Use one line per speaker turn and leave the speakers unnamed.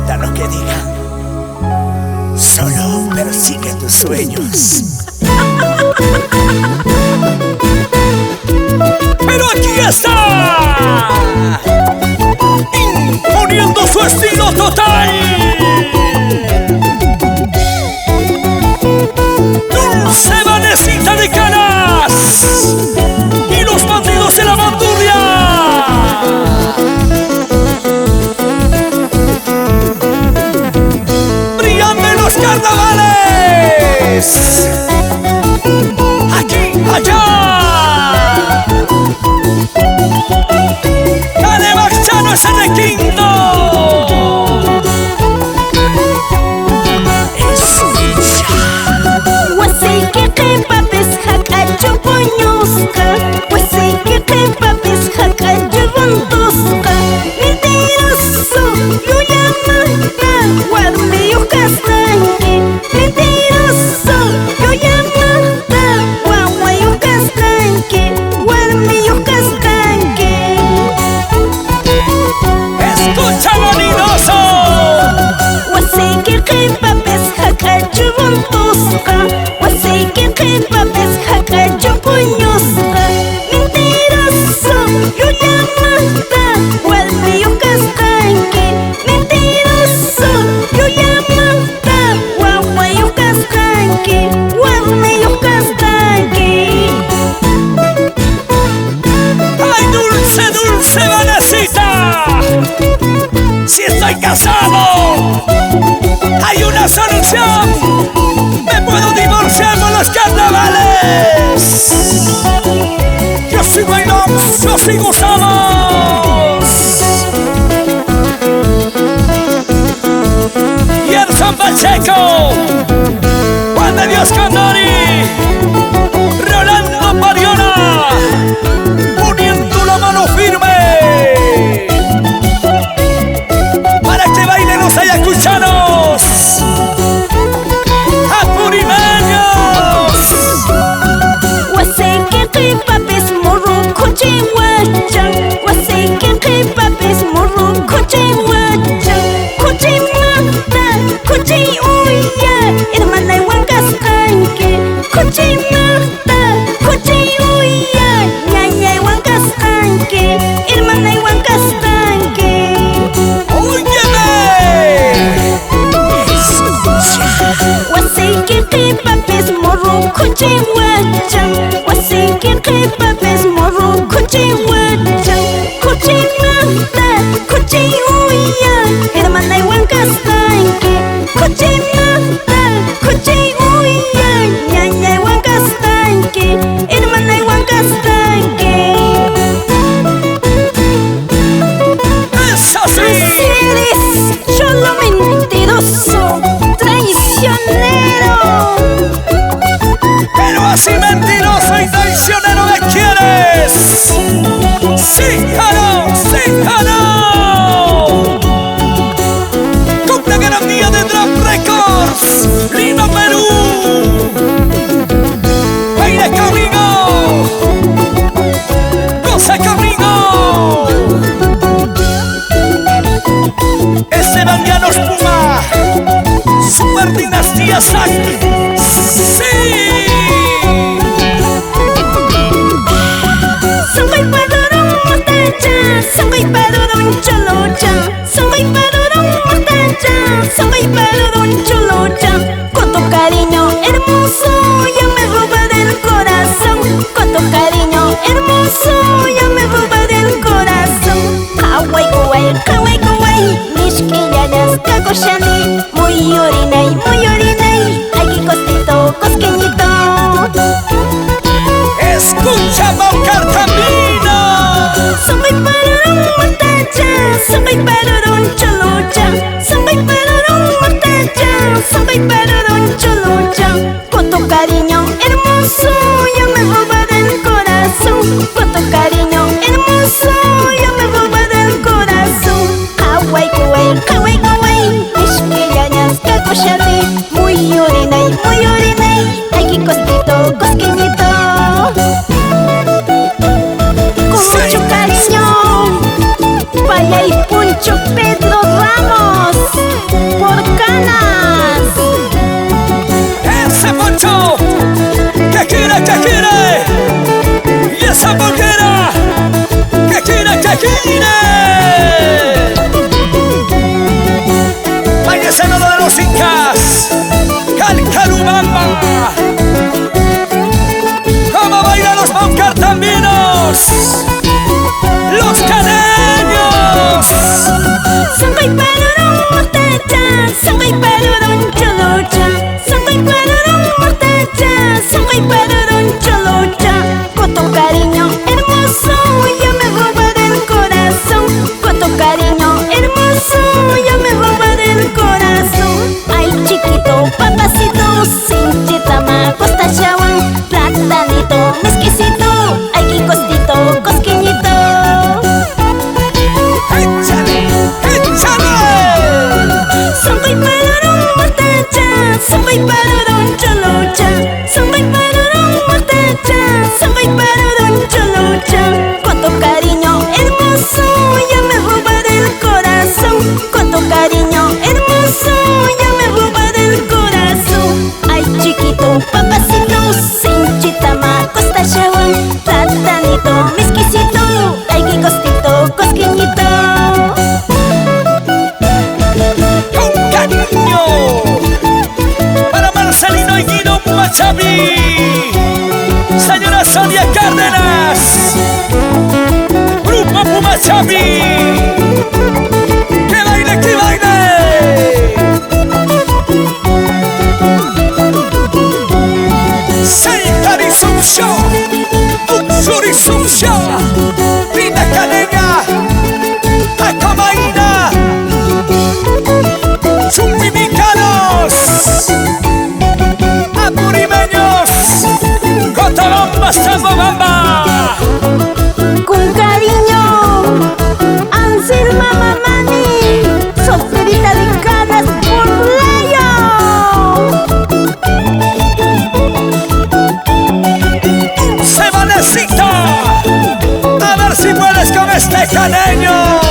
importa lo que digan, solo persigue tus sueños. Pero aquí está, imponiendo su estilo total, Dulce Vanesita de Canas y los bandidos de la bandurria. Brillando los carnavales, aquí, allá. Dale, Maxano, ese requinto. Si estoy casado, hay una solución. Me puedo divorciar con los carnavales. Yo sigo bailando, yo sigo solos. Gerson Pacheco, Juan de Dios Condori, Rolando Mariona, poniendo la mano firme. Ayacuchanos, apurimaños.
Waseke papis morro coche wacha. Waseke papis morro coche wacha. Coche mata, coche uya. Hermana huancas canque. Coche mata, coche uya. Ñaña huancas canque. Hermana huancas canque. Waseke papis morro coche wacha. Waseke papis morro coche wacha. Coche mata, coche uya. Hermana huancas tanque. Coche mata, coche uya. Ñaña huancas tanque. Hermana huancas tanque.
¡Eso sí!
Eres solo mentiroso, traicionero.
Pero así mentiroso y traicionero me quieres. Sí o no, sí o no. Con la garantía de Drop Records, Lima, Perú. Baila conmigo, goza conmigo. Esteban Llanos Puma, Super Dinastía Sac. ¡Sí!
Sangay padurong matacha, sangay padurong cholocha. Sangay padurong matacha, sangay padurong cholocha. Con tu cariño hermoso ya me roba del corazón. Con tu cariño hermoso ya me roba del corazón. Kawaii kawaii, kawaii kawaii. Mishkillanas kakoshani. Muy orinay, ay que costito, cosqueñito.
Escucha Baucar Camino.
Sangay parurong matacha, sangay parurong cholocha. Sangay parurong matacha, sangay parurong cholocha. Con tu cariño hermoso ya me roba del corazón. Con tu cariño hermoso ya me roba del corazón. Kawaii kawaii, kawaii kawaii. Mishkillanas kakoshani. Muy orinay, ay que costito, cosqueñito. Con mucho cariño Sangay parurong mortecha, sangay parurong cholocha, sangay parurong mortecha, sangay parurong cholocha. Con tu cariño hermoso ya me roba del corazón, con tu cariño hermoso ya me roba del corazón. Ay chiquito, papacito, sinchitama, costa chawan, platanito, mesquisito, ay kikostito, cosqueñito.
¡Échale! ¡Échale!
Sangay parurong mortecha, sangay parurong cholocha, sangay parurong mortecha, sangay parurong cholocha. Con tu cariño hermoso ya me roba del corazón, con tu cariño hermoso ya me roba del corazón. Ay chiquito, papacito, sinchitama, costa chawan, platanito, mesquisito, ay kikostito, cosqueñito.
¡Con cariño! Para Marcelino y Guido Machavi, señora Sonia Cárdenas, Grupo Pumachavi. ¡Que baile, que baile! Seitari Sumsho, Utsuri Sumsho, Pina Canega, Acamaina, Chumbimicanos, Apurimeños, Cotolombas, Tambobamba.
Con cariño, Ansel Mamamani, solterita de canas por Layo.
Se va necesita, a ver si puedes con este caneño.